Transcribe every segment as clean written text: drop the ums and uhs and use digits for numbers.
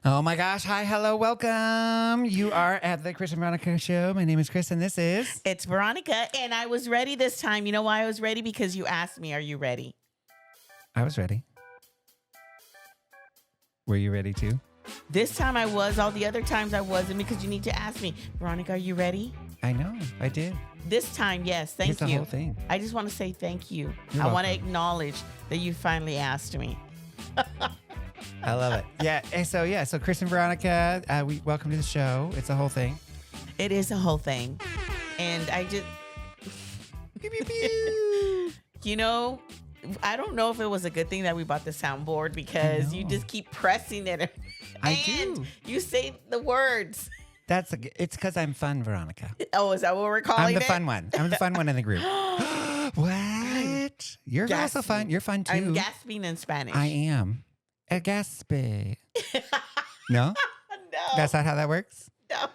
Oh my gosh. Hi, hello, welcome. You are at the Chris and Veronica Show. My name is Chris and this is... It's Veronica, and I was ready this time. You know why I was ready? Because you asked me, are you ready? I was ready. Were you ready too? This time I was. All the other times I wasn't because you need to ask me, Veronica, are you ready? I know. I did. This time, yes. Thank It's you. the whole thing. I just want to say thank you. You're I want to welcome. acknowledge that you finally asked me. I love it. Yeah. And so Chris and Veronica, we welcome to the show. It's a whole thing. It is a whole thing. And I just, Pew, pew, pew. you know, I don't know if it was a good thing that we bought the soundboard because you know. just keep pressing it. I and do. You say the words. It's because I'm fun, Veronica. Oh, is that what we're calling I'm the it? fun one. I'm the fun one in the group. What? You're also Gasping. fun. You're fun too. I'm gasping in Spanish. I am. A gaspe. No? No. That's not how that works? No.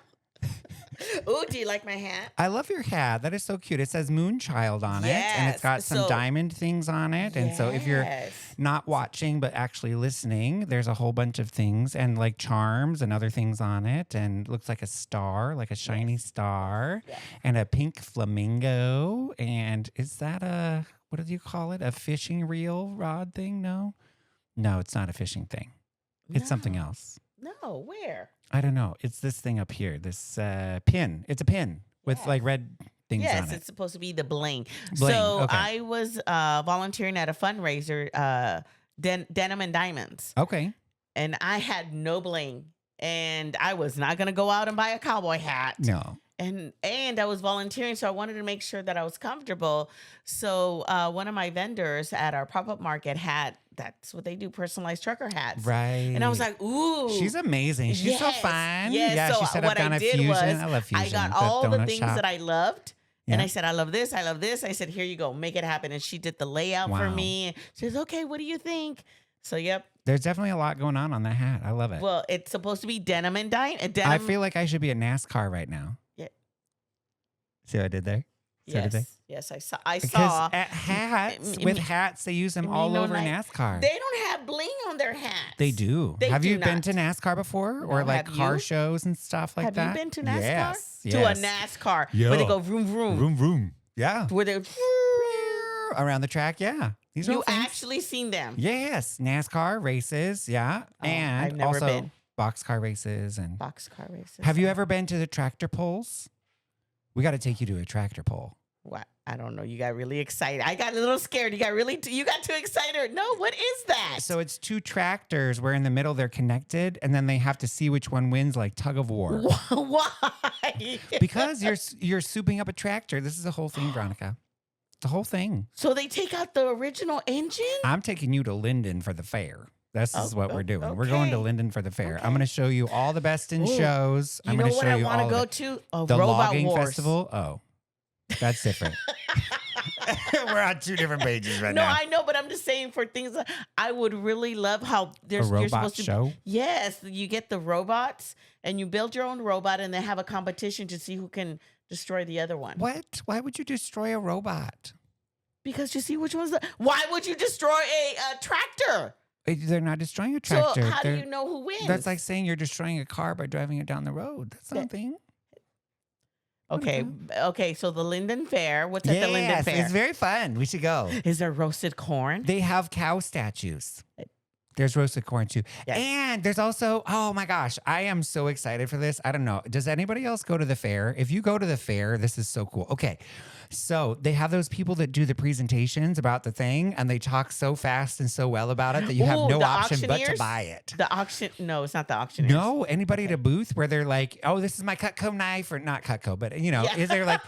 Ooh, do you like my hat? I love your hat. That is so cute. It says Moonchild on it, and it's Yes. got some So- diamond things on it. And so if you're Yes. not watching but actually listening, there's a whole bunch of things and like charms and other things on it, and it looks like a star, like a shiny star, Yeah. and a pink flamingo. And is that what do you call it? A fishing reel rod thing? No, it's not a fishing thing. It's something No. else. No, where? I don't know. It's this thing up here. This pin. It's a pin with Yes. like red things Yes, on it. it's supposed to be the bling. Bling, So okay. I was volunteering at a fundraiser, Denim and Diamonds, Okay. and I had no bling, and I was not going to go out and buy a cowboy hat. No. And I was volunteering, so I wanted to make sure that I was comfortable. So one of my vendors at our pop-up market had, that's what they do, personalized trucker hats. Right. And I was like, ooh. She's amazing. She's so yes, fun. Yes. Yeah, So she set up what down I at did Fusion. was I love Fusion. I got all the donut things shop. that I loved. And Yeah. I said, I love this. I love this. I said, here you go. Make it happen. And she did the layout for Wow. me. She says, okay, what do you think? So, yep. There's definitely a lot going on that hat. I love it. Well, it's supposed to be denim and denim. I feel like I should be at NASCAR right now. Yeah. See what I did there? See what I did there? Yes, I saw. I Because saw. at hats, Me- with me- hats, they use them me all no over like- NASCAR. They don't have bling on their hats. They do. They Have do you been not. to NASCAR before? Or No, like have car you? shows and stuff like Have that? you been to NASCAR? Yes. To a NASCAR where they Yeah. go vroom vroom. Vroom, vroom. Yeah. Where they Around the track, yeah. These are all you things. actually seen them. Yes, NASCAR races, yeah, Oh, and I've never also been. boxcar races. And Boxcar races. have you ever been to the tractor pulls? We got to take you to a tractor pull. What? I don't know. You got really excited. I got a little scared. You got too excited. No, what is that? So it's two tractors where in the middle they're connected, and then they have to see which one wins, like tug of war. Why? Because you're souping up a tractor. This is the whole thing, Veronica. The whole thing. So they take out the original engine? I'm taking you to Linden for the fair. This is Oh, what we're doing. We're going to okay. Linden for the fair. I'm Okay. going to show you all the best in Ooh. shows. You I'm know going to what show I you want to all go of it. to? A The Robot logging Wars. festival. Oh, that's different. We're on two different pages right No, now. I know, but I'm just saying for things that I would really love how there's A you're robot supposed to show? Yes, you get the robots and you build your own robot and then have a competition to see who can destroy the other one. What? Why would you destroy a robot? Because you see which one's why would you destroy a tractor? They're not destroying a tractor. So how do They're- you know who wins? That's like saying you're destroying a car by driving it down the road. That's Yeah. something. Okay, so the Linden Fair. What's at the Linden Yes, Fair? it's very fun. We should go. Is there roasted corn? They have cow statues. There's roasted corn too. Yes. And there's also, oh my gosh, I am so excited for this. I don't know. Does anybody else go to the fair? If you go to the fair, this is so cool. Okay. So they have those people that do the presentations about the thing and they talk so fast and so well about it that you have Ooh, no the option but to auctioneers? buy it. The auction? No, it's not the auctioneers. No, anybody at a booth where they're like, oh, this is my Cutco knife, or not Cutco, but you know, Yeah. is there like,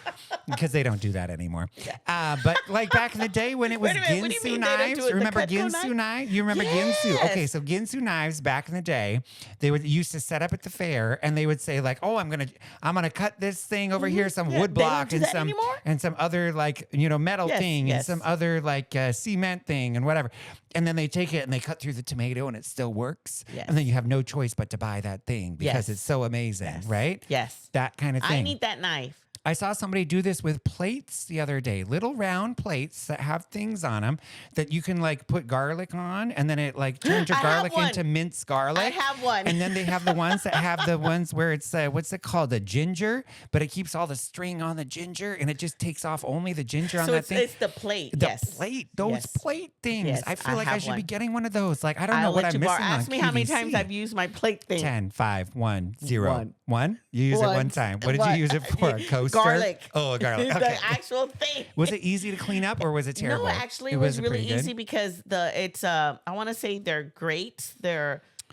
because they don't do that anymore. But like back in the day when it was Wait a minute, what do you Ginsu mean they don't do knives, it? The remember Cutco Ginsu knife? knife? You remember Ginsu? Yes. Okay, so Ginsu knives back in the day, they would used to set up at the fair and they would say like, oh, I'm gonna cut this thing over here, some Yeah, wood they don't block do and that some anymore? and some other like metal Yes, thing yes. and some other like cement thing and whatever. And then they take it and they cut through the tomato and it still works. Yes. And then you have no choice but to buy that thing because Yes. it's so amazing, Yes. right? Yes. That kind of thing. I need that knife. I saw somebody do this with plates the other day, little round plates that have things on them that you can like put garlic on, and then it like turns your I have garlic one. into minced garlic. I have one. And then they have the ones that have the ones where it's what's it called, the ginger, but it keeps all the string on the ginger, and it just takes off only the ginger on So that it's, thing. it's the plate. The yes. plate, those Yes. plate things. Yes, I feel I like I have should be one. getting one of those. Like I don't know I'll what let I'm you borrow. missing on Ask me how many QVC. times I've used my plate thing. 10, 5, 1, 0. One. 1? You use it one Once. time. What did One. you use it for? A coaster? Garlic. Oh, a garlic. Okay. The actual thing. Was it easy to clean up or was it terrible? No, actually, it was really pretty good? easy because it's I want to say they're grates.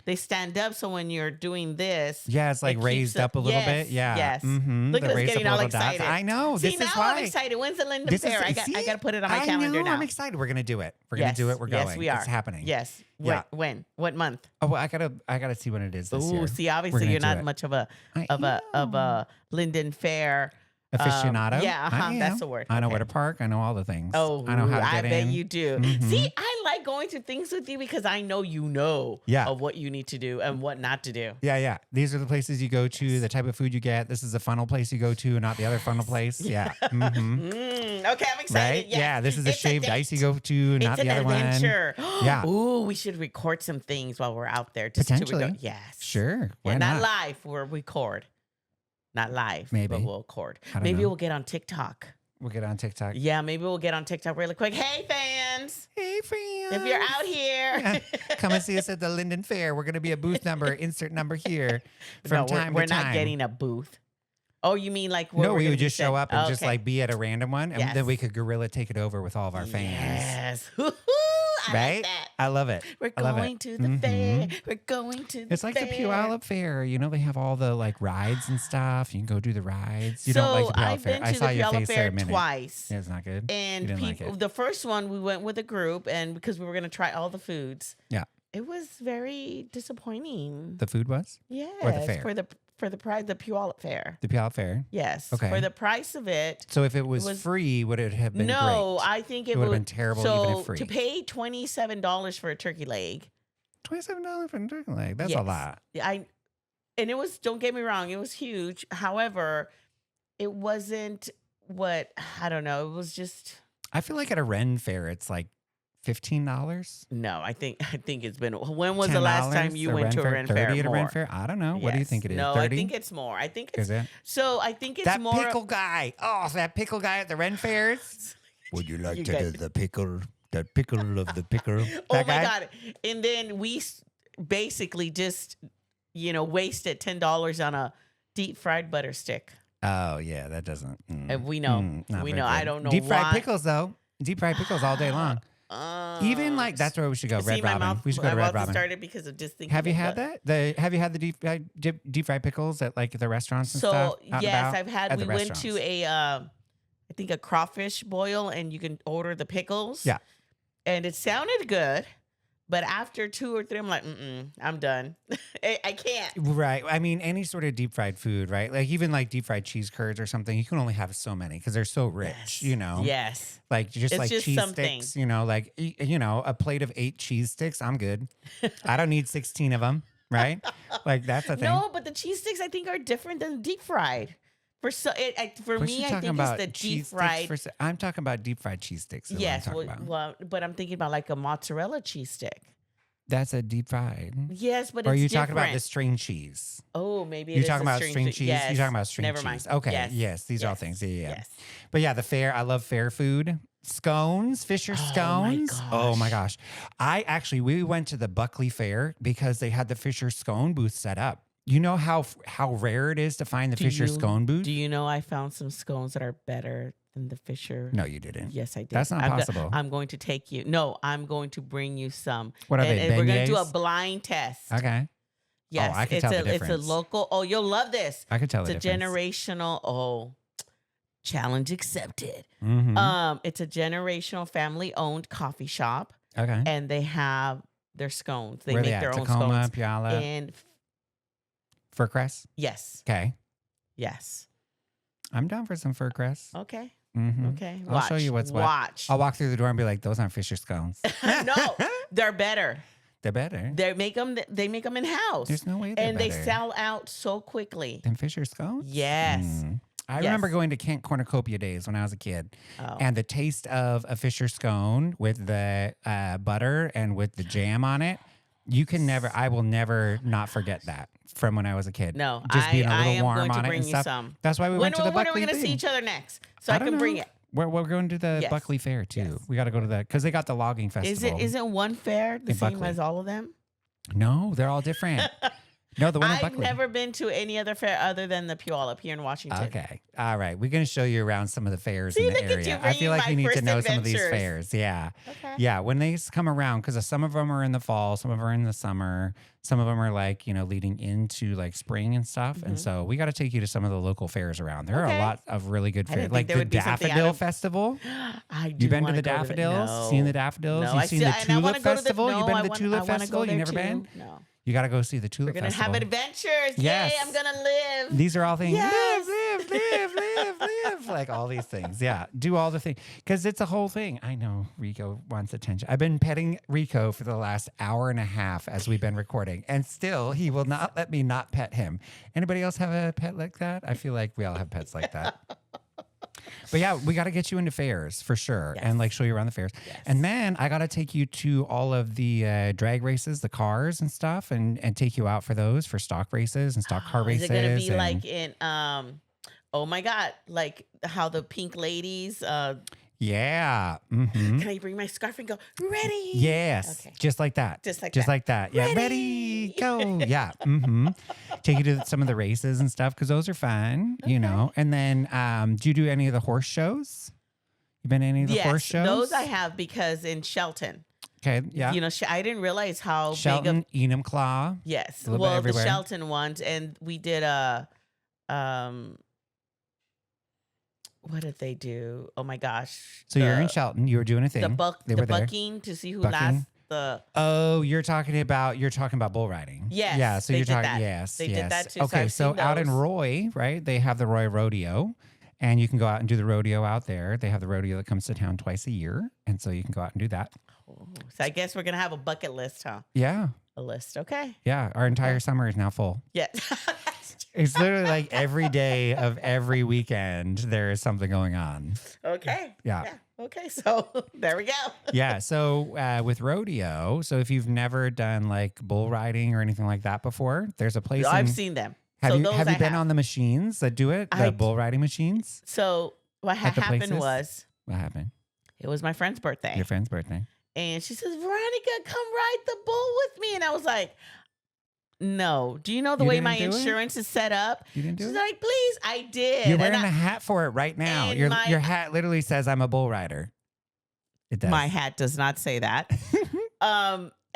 They stand up, so when you're doing this, Yeah, it's like it raised keeps up a little bit. Yeah. Yes. Mm-hmm. Look at us raised getting up all little dots. excited. I know. See, This now is why. I'm excited. When's the Linden This Fair? I see? got to put it on my I calendar know, now. I'm excited. We're gonna do it. We're gonna do it. We're going. Yes, we are. It's happening. Yes. Yeah. When? What month? Oh, well, I gotta see when it is this year. Ooh, see, We're obviously gonna you're do not it. much of I a Linden Fair aficionado. yeah, I that's am. the word. I know Okay. where to park. I know all the things. Oh, I know how to I get bet in. you do. Mhm. See, I like going to things with you because I know you know Yeah. of what you need to do and what not to do. Yeah, yeah. These are the places you go to, the type of food you get. This is the funnel place you go to, not the other funnel place. Yeah. Mm-hmm. Okay, I'm excited. Right? Yes. Yeah. This is the It's a shaved ice you date. go to, not It's the an other adventure. one. Yeah. Ooh, we should record some things while we're out there. Just to Potentially. yes. Sure. Why Yeah, not? not live. We'll record. Not live. Maybe. But we'll record. I don't Maybe know. we'll get on TikTok. We'll get on TikTok. Yeah, maybe we'll get on TikTok really quick. Hey, fans. Hey, friends. If you're out here. Come and see us at the Linden Fair. We're going to be a booth number, insert number here from No, time we're to time. not getting a booth. Oh, you mean like where No, we're we gonna would be just show set- up and just Okay. like be at a random one, and then we Yes. could guerrilla take it over with all of our fans. Yes. I Right? like that. I love it. We're I love going it. to the Mhm. fair. We're going to the It's like the fair. Puyallup Fair. You know, they have all the like rides and stuff. You can go do the rides. You so don't like the Puyallup I've Fair. been I to saw the your Puyallup face there Fair a minute. twice. Yeah, it's not good. And You didn't like people, it. the first one we went with a group, and because we were going to try all the foods. Yeah. It was very disappointing. The food was? Yes, fair? for the price, the Puyallup Fair. The Puyallup Fair. Yes, Okay. for the price of it. So if it was, was- free, would it have been No, great? I think it It would've would been terrible So even if free. to pay $27 for a turkey leg, $27 for a turkey leg. That's a yes. lot. And it was. Don't get me wrong, it was huge. However, it wasn't what I don't know. It was just I feel like at a Ren Fair, it's like $15. no. I think it's been. When was the last time you went to a Ren Fair? 30 at a Ren More. Fair? I don't know. What do you Yes. think it is? No, 30? I think it's more. I think it's Is it? so. I think it's That more. pickle guy. Oh, that pickle guy at the Ren Fairs. Would you like You to guys- do the pickle? The pickle of the pickle. Oh That my guy? god! And then we basically just wasted $10 on a deep fried butter stick. Oh yeah, that doesn't. And we know. not We very know. I good. don't know Deep fried why. pickles though. Deep fried pickles all day long. Even like that's where we should go. See, Red my Robin. mouth, We should go to my Red mouth Robin. started because of just thinking. Have you of had the- that? Have you had the deep fried pickles at like the restaurants and So stuff? out and yes, about? I've had. At We the went restaurants. to I think a crawfish boil, and you can order the pickles. Yeah. And it sounded good, but after 2 or 3, I'm like, I'm done. I can't. Right. I mean, any sort of deep fried food, right? Like even like deep fried cheese curds or something, you can only have so many because they're so rich, Yes. you know? Yes. Like just It's like just cheese something. sticks, like, a plate of 8 cheese sticks. I'm good. I don't need 16 of them, right? Like that's the thing. No, but the cheese sticks I think are different than deep fried. For What me, you I talking think about it's the cheese deep fried. sticks I'm talking about deep fried cheese sticks. Is Yes, what I'm talking about. well, but I'm thinking about like a mozzarella cheese stick. That's a deep fried. Yes, but Or are it's you talking about the different. string cheese? Oh, maybe it You're is talking the about string cheese. Yes. You're talking about string Never cheese. mind. Okay. Yes. These are all Yes. things. Yeah. Yes. But yeah, the fair. I love fair food. Scones, Fisher Oh my scones. Oh my gosh. We went to the Buckley Fair because they had the Fisher scone booth set up. You know how rare it is to find the Fisher scone booth? Do you know I found some scones that are better than the Fisher? No, you didn't. Yes, I did. That's not possible. I'm going to take you. No, I'm going to bring you some. What are and, they, and we're going to do a beignets? blind test. Okay. Yes, I can it's tell the it's a difference. local. Oh, you'll love this. I could tell It's the a difference. generational. Challenge accepted. Mhm. It's a generational family-owned coffee shop, Okay. and they have their scones. They Where make they at? their own Tacoma, scones. Puyallup, And Furcrest. yes, Okay. yes. I'm down for some Furcrest. Okay, Mm-hmm. okay. I'll show you what's what. Watch. I'll walk through the door and be like, "Those aren't Fisher scones." No, they're better. They're better. They make them in house. There's no way they're and they better sell out so quickly. than Fisher scones. Yes. Mm. I remember Yes. going to Kent Cornucopia days when I was a kid, Oh. and the taste of a Fisher scone with the butter and with the jam on it. I will never not forget that from when I was a kid. No, Just being a I little am warm going to on it bring and you stuff. some. That's why we went to the When are we Buckley going to see thing. each other next? So I don't can bring know. it. We're going to the Yes. Buckley Fair too. Yes. We got to go to that because they got the logging festival. Isn't one fair the In same Buckley. as all of them? No, they're all different. No, the one in I've Buckley. never been to any other fair other than the Puyallup here in Washington. Okay. All right. We're going to show you around some of the fairs See, in the look at you area. I bringing feel like my you need to first know some of these adventures. fairs. Yeah. Okay. Yeah. When they come around, because some of them are in the fall, some of them are in the summer, some of them are like, leading into like spring and stuff. And so we got to take you to some of the local fairs around. There are a Okay. lot of really good I fairs. didn't Like think there the would be something Daffodil out of- Festival. I do You been to wanna the go daffodils? No. Seen the daffodils? No, You've seen the and I wanna Tulip go to the- Festival? no, You've been I to the wanna- Tulip I wanna go Festival? You there never too. been? No. You got to go see the We're Tulip going to Festival. have adventures. Yes. Yay, I'm going to live. These are all things. Yes. Live, like all these things. Yeah, do all the things because it's a whole thing. I know Rico wants attention. I've been petting Rico for the last hour and a half as we've been recording, and still he will not let me not pet him. Anybody else have a pet like that? I feel like we all have pets like that. But yeah, we got to get you into fairs for sure, Yes. and like show you around the fairs. Yes. And then I got to take you to all of the drag races, the cars and stuff, and take you out for those for stock races and stock car Is races. it going to be and- like in, oh my God, like how the pink ladies, Yeah. Mm-hmm. can I bring my scarf and go, ready? Yes. Okay. Just like that. Just like Just that. like that. Yeah. Ready, go. Yeah. Mm-hmm. Take you to some of the races and stuff because those are fun, And then, do you do any of the horse shows? You been to any of the horse shows? Those I have because in Shelton, Okay. Yeah. I didn't realize how big Shelton, of, Enumclaw. yes. a little bit Well, the everywhere. Shelton ones, and we did what did they do? Oh my gosh. So you're in Shelton. You were doing a thing. They The were there. bucking to see who Bucking. lasts the. Oh, you're talking about bull riding. Yes, Yeah. So they you're did talking. that. Yes. They yes. did that too, so Okay. I've So seen out in those. Roy, right? They have the Roy Rodeo, and you can go out and do the rodeo out there. They have the rodeo that comes to town twice a year, and so you can go out and do that. Oh, so I guess we're gonna have a bucket list, huh? Yeah. A list, okay? Yeah. Our entire summer is now full. Yes. That's true. It's literally like every day of every weekend there is something going on. Okay. Yeah. Okay. So there we go. Yeah. So with rodeo, so if you've never done like bull riding or anything like that before, there's a place. I've in, seen them. Have So you those have I you been have. on the machines that do it? I- The bull riding machines? So what At the happened places? was What happened? it was my friend's birthday. Your friend's birthday. And she says, Veronica, come ride the bull with me. And I was like, no. Do you know the You way didn't my do it? insurance is set up? You didn't do She's it? like, please. I did. You're And wearing I- a hat for it right now. and Your my- your hat literally says I'm a bull rider. It does. My hat does not say that.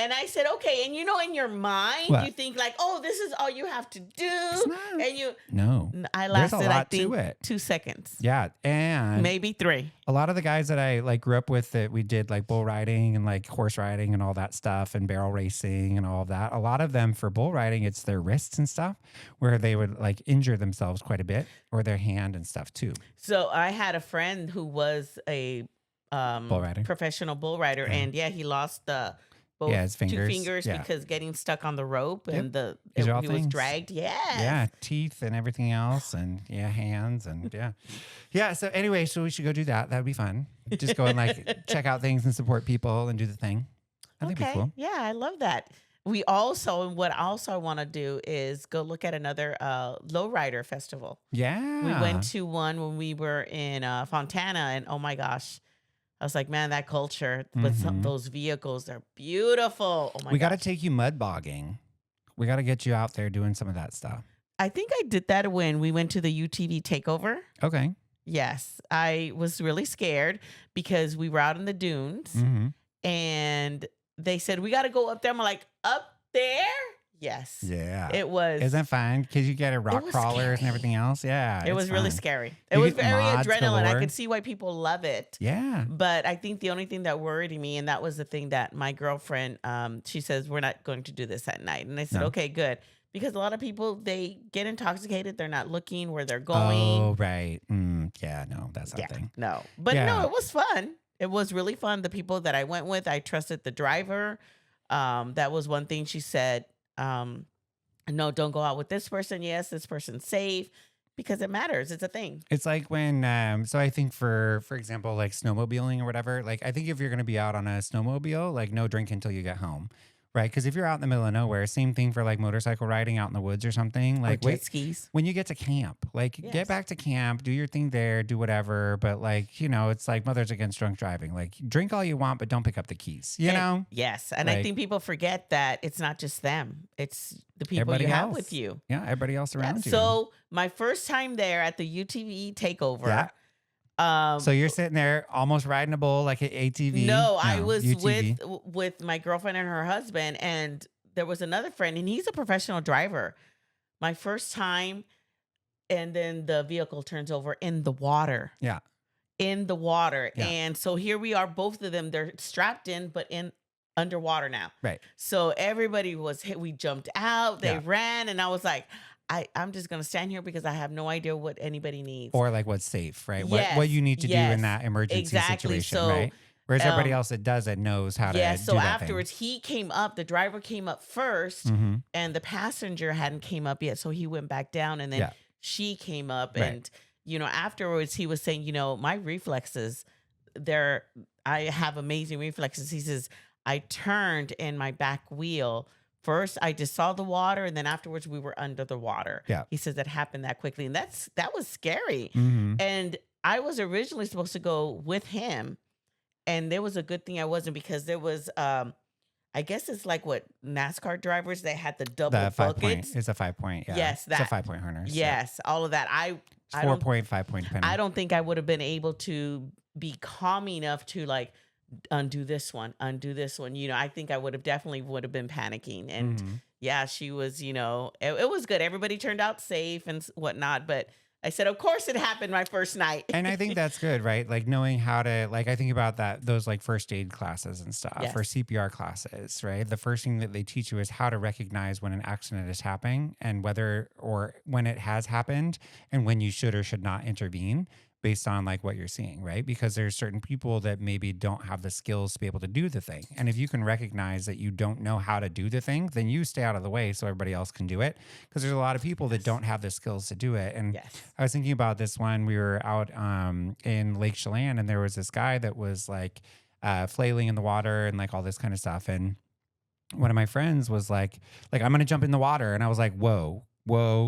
And I said, okay. And in your mind, What? you think like, oh, this is all you have to do. It's not. And No. I There's a lasted, I lot to think, it. 2 seconds. Yeah. And Maybe 3. a lot of the guys that I like grew up with that we did like bull riding and like horse riding and all that stuff and barrel racing and all of that. A lot of them for bull riding, it's their wrists and stuff where they would like injure themselves quite a bit or their hand and stuff too. So I had a friend who was a Bull rider. professional bull rider, Yeah. and he lost both Yeah, his 2 fingers. fingers Yeah. because getting stuck on the rope and These are all he was things. dragged. Yeah. Yeah, teeth and everything else, and hands and yeah. So anyway, so we should go do that. That'd be fun. Just go and like check out things and support people and do the thing. I think it'd be cool. Yeah, I love that. We also, what also I want to do is go look at another lowrider festival. Yeah, We went to one when we were in Fontana, and oh my gosh, I was like, man, that culture with those vehicles, they're beautiful. Oh my We got to gosh. take you mud bogging. We got to get you out there doing some of that stuff. I think I did that when we went to the UTV takeover. Okay. Yes, I was really scared because we were out in the dunes Mm-hmm. and they said, we got to go up there. I'm like, up there? Yes. Yeah. It was. Isn't it fun? Because you get a rock was crawlers and scary. everything else. Yeah. It it's was really fun. scary. It You was get very mods adrenaline. I galore. could see why people love it. Yeah. But I think the only thing that worried me, and that was the thing that my girlfriend, she says, we're not going to do this at night. And I said, No. okay, good. Because a lot of people, they get intoxicated. They're not looking where they're going. Oh, right. Yeah, no, that's Yeah, something. no. But Yeah. no, it was fun. It was really fun. The people that I went with, I trusted the driver. That was one thing she said. No, don't go out with this person. Yes, this person's safe. because it matters. It's a thing. It's like when, so I think for example, like snowmobiling or whatever, like I think if you're going to be out on a snowmobile, like no drink until you get home. Right. Because if you're out in the middle of nowhere, same thing for like motorcycle riding out in the woods or something. Or Like, jet skis. when you get to camp, like Yes. get back to camp, do your thing there, do whatever. But like, it's like Mothers Against Drunk Driving. Like, drink all you want, but don't pick up the keys, you know? Yes. And I Like- think people forget that it's not just them, it's the people Everybody you have else. with you. Yeah. Everybody else Yeah. around you. So my first time there at the UTV takeover. Yeah. So you're sitting there almost riding a bull like an ATV. No, I was UTV. with my girlfriend and her husband, and there was another friend, and he's a professional driver. My first time, and then the vehicle turns over in the water. Yeah. In the water. Yeah. And so here we are, both of them, they're strapped in, but in underwater now. Right. So everybody was hit. We jumped out, they Yeah. ran, and I was like, I'm just gonna stand here because I have no idea what anybody needs. Or like what's safe, right? Yes, What you need to do in yes, that emergency exactly. situation, So, right? Whereas everybody um, else that does it knows how to yeah, do so that afterwards he came up, the driver came up first, thing. and the passenger hadn't came up yet. So he went back down, and then Yeah. she came up. Right. And, afterwards he was saying, my reflexes, I have amazing reflexes. He says, I turned in my back wheel. First, I just saw the water, and then afterwards we were under the water. Yeah. He says that happened that quickly. And that was scary. Hmm. And I was originally supposed to go with him. And there was a good thing I wasn't, because there was, I guess it's like what NASCAR drivers, they had the double The 5 point. buckets. It's a 5 point. Yeah. Yes, It's a that. 5 point harness. Yes, all of that. It's I 4 don't, point, 5 point, depending. I don't think I would have been able to be calm enough to like undo this one. I think I would have been panicking. And Mhm. yeah, she was, it was good. Everybody turned out safe and whatnot. But I said, of course it happened my first night. And I think that's good, right? Like knowing how to, like, I think about those like first aid classes and stuff, Yes. or CPR classes, right? The first thing that they teach you is how to recognize when an accident is happening and whether, or when it has happened, and when you should or should not intervene based on like what you're seeing, right? Because there's certain people that maybe don't have the skills to be able to do the thing. And if you can recognize that you don't know how to do the thing, then you stay out of the way so everybody else can do it. Because there's a lot of people that don't have the skills to do it. And Yes. I was thinking about this one. We were out in Lake Chelan, and there was this guy that was like flailing in the water and like all this kind of stuff. And one of my friends was like, I'm going to jump in the water. And I was like, whoa,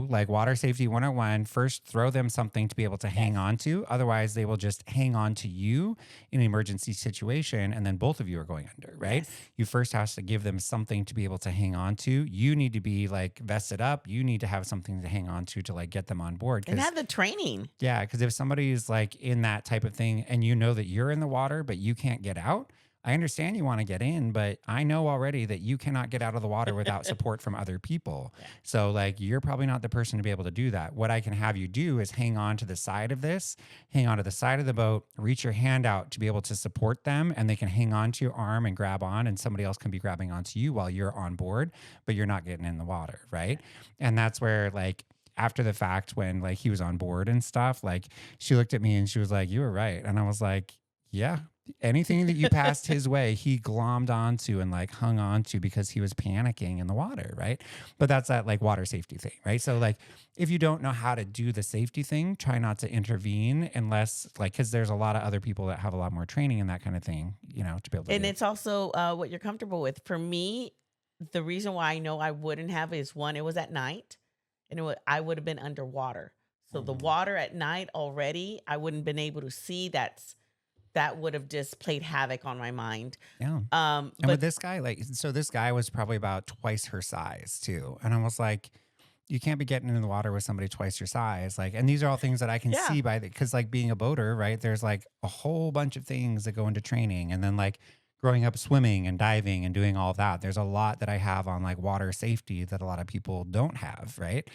like water safety 101. First, throw them something to be able to hang on to. Otherwise, they will just hang on to you in an emergency situation. And then both of you are going under, right? Yes. You first have to give them something to be able to hang on to. You need to be like vested up. You need to have something to hang on to like get them on board. And have the training. Yeah, because if somebody is like in that type of thing and you know that you're in the water, but you can't get out, I understand you want to get in, but I know already that you cannot get out of the water without support from other people. Yeah. So like, you're probably not the person to be able to do that. What I can have you do is hang on to the side of this, hang on to the side of the boat, reach your hand out to be able to support them, and they can hang on to your arm and grab on, and somebody else can be grabbing onto you while you're on board, but you're not getting in the water, right? And that's where like, after the fact, when like he was on board and stuff, like she looked at me and she was like, you were right. And I was like, yeah, anything that you passed his way, he glommed onto and like hung onto because he was panicking in the water, right? But that's that like water safety thing, right? So like, if you don't know how to do the safety thing, try not to intervene unless like, because there's a lot of other people that have a lot more training in that kind of thing, to be able to And do. it's also what you're comfortable with. For me, the reason why I know I wouldn't have is, one, it was at night, and I would have been underwater. So the water at night already, I wouldn't been able to see. That would have just played havoc on my mind. Yeah. And But with this guy, so this guy was probably about twice her size too. And I was like, you can't be getting in the water with somebody twice your size. Like, and these are all things that I can Yeah. see because like being a boater, right? There's like a whole bunch of things that go into training. And then like growing up swimming and diving and doing all of that, there's a lot that I have on like water safety that a lot of people don't have, right?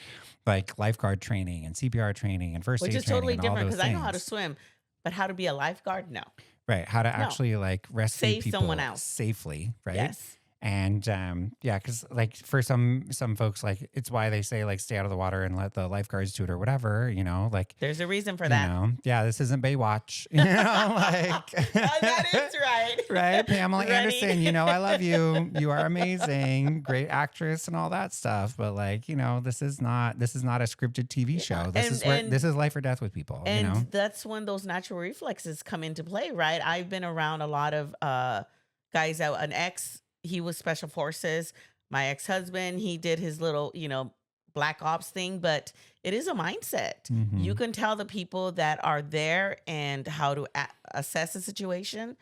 Like lifeguard training and CPR training and first which aid is training totally and all different, those because I know how to things. swim, but how to be a lifeguard? No. Right. How to No. actually like rescue Save people someone else. safely, right? Yes. And yeah, because like for some folks, like it's why they say like stay out of the water and let the lifeguards do it or whatever, you know, like There's a reason for you that. know, yeah, this isn't Baywatch, you know, like That is right. right, Pamela Running. Anderson, you know, I love you, you are amazing, great actress and all that stuff, but like, you know, this is not a scripted TV show. This is life or death with people, And you know. that's when those natural reflexes come into play, right? I've been around a lot of guys that an ex, he was special forces. My ex-husband, he did his little, you know, black ops thing, but it is a mindset. Mhm. You can tell the people that are there and how to assess a situation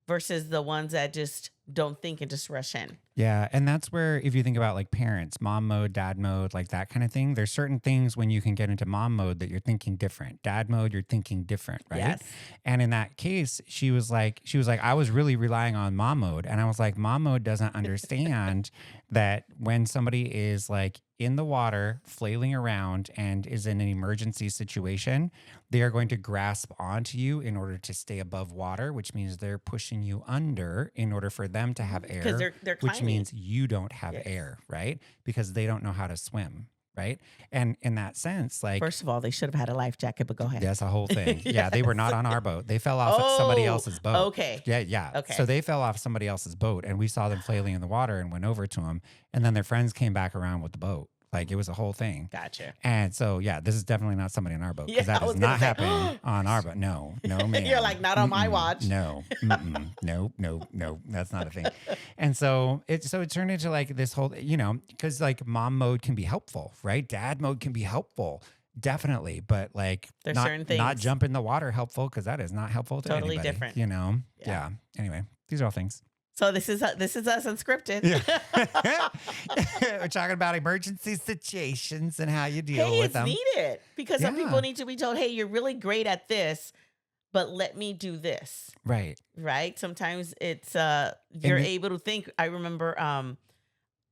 versus the ones that just don't think and just rush in. Yeah. And that's where, if you think about like parents, mom mode, dad mode, like that kind of thing, there's certain things when you can get into mom mode that you're thinking different. Dad mode, you're thinking different, right? Yes. And in that case, she was like, I was really relying on mom mode. And I was like, mom mode doesn't understand that when somebody is like in the water, flailing around and is in an emergency situation, they are going to grasp onto you in order to stay above water, which means they're pushing you under in order for them to have air, Because they're which climbing. means you don't have Yes. air, right? Because they don't know how to swim, right? And in that sense, like, First of all, they should have had a life jacket, but go ahead. that's a whole thing. Yeah, they were not on our boat. They fell off at somebody else's boat. Okay. Yeah. Okay. So they fell off somebody else's boat, and we saw them flailing in the water and went over to them, and then their friends came back around with the boat. Like it was a whole thing. Gotcha. And so, yeah, this is definitely not somebody on our boat Yeah, because I that was does gonna not say, happen on our boat. No, man. You're like, not on my watch. No, no, that's not a thing. And so it turned into like this whole, you know, because like mom mode can be helpful, right? Dad mode can be helpful. Definitely, but like There's not, certain things. not jump in the water helpful because that is not helpful to Totally anybody, different. you know? Yeah. Yeah. Anyway, these are all things. So this is us unscripted. Yeah. We're talking about emergency situations and how you deal Hey, with it's them. needed because some Yeah. people need to be told, hey, you're really great at this, but let me do this. Right. Right. Sometimes it's you're the- able to think. I remember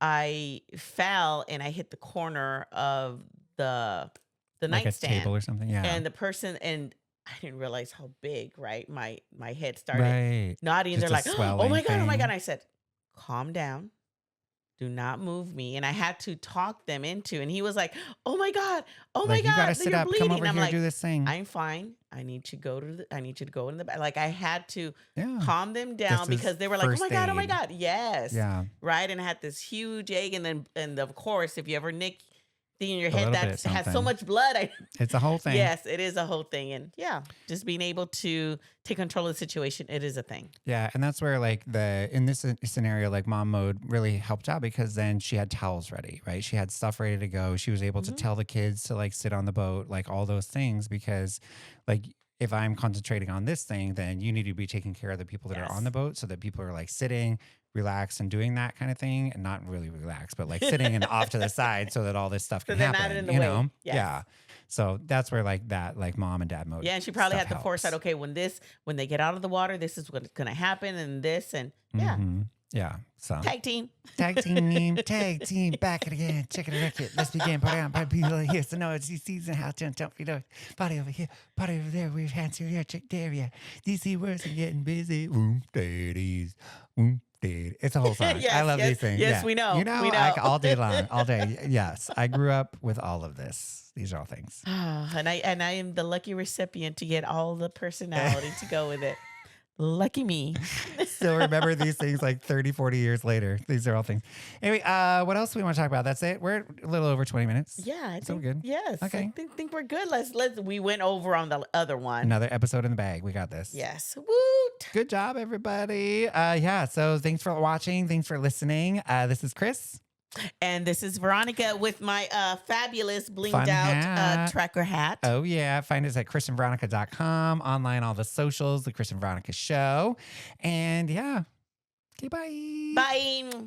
I fell and I hit the corner of the Like a nightstand. table or something. Yeah. And the person, and I didn't realize how big, right? My head started right. nodding. Just They're a like, oh swelling my God, oh my thing. God. I said, calm down. Do not move me. And I had to talk them into, and he was like, oh my God, oh my Like, God, you gotta sit you're up, bleeding. come over I'm here, like, do this thing. I'm fine. I need to go I need you to go in the back. Like I had to Yeah. calm them down This is because they were like, oh my first God, oh my aid. God. Yes. Yeah. Right. And I had this huge egg. And of course, if you ever nick thing in your A head little that bit has so something. much blood, It's a whole thing. yes, it is a whole thing. And yeah, just being able to take control of the situation, it is a thing. Yeah, and that's where like in this scenario, like mom mode really helped out because then she had towels ready, right? She had stuff ready to go. She was able to tell the kids to like sit on the boat, like all those things, because like if I'm concentrating on this thing, then you need to be taking care of the people that are on the boat so that people are like sitting, relaxed and doing that kind of thing, and not really relaxed, but like sitting and off to the side so that all this stuff can they're not happen, in the you way. know? Yes. Yeah. So that's where like that, like mom and dad mode. Yeah, and she probably stuff had the foresight. helps. Okay, when they get out of the water, this is what's going to happen, and this, and yeah, Mhm. Yeah. So tag team. tag team, back it again. Check it out. Let's begin. Party on, party people here. So no, it's season. How to don't be there. Party over here, party over there. We've hands here, check there. Yeah. DC words are getting busy. Daddies. Daddy. It's a whole song. Yes, I love yes, these things. yes, Yeah. we know, You know, we know. all day long, all day. Yes, I grew up with all of this. These are all things. And I am the lucky recipient to get all the personality to go with it. Lucky me. Still remember these things like 30, 40 years later. These are all things. Anyway, what else do we want to talk about? That's it. We're a little over 20 minutes. Yeah, I So think good. Yes, Okay. I think we're good. Let's. We went over on the other one. Another episode in the bag. We got this. Yes. Woot. Good job, everybody. Yeah. So thanks for watching. Thanks for listening. This is Chris. And this is Veronica with my fabulous blinged Fun out hat. tracker hat. Oh, yeah. Find us at chrisandveronica.com. Online, all the socials, The Chris and Veronica Show. And yeah. Okay, bye. Bye.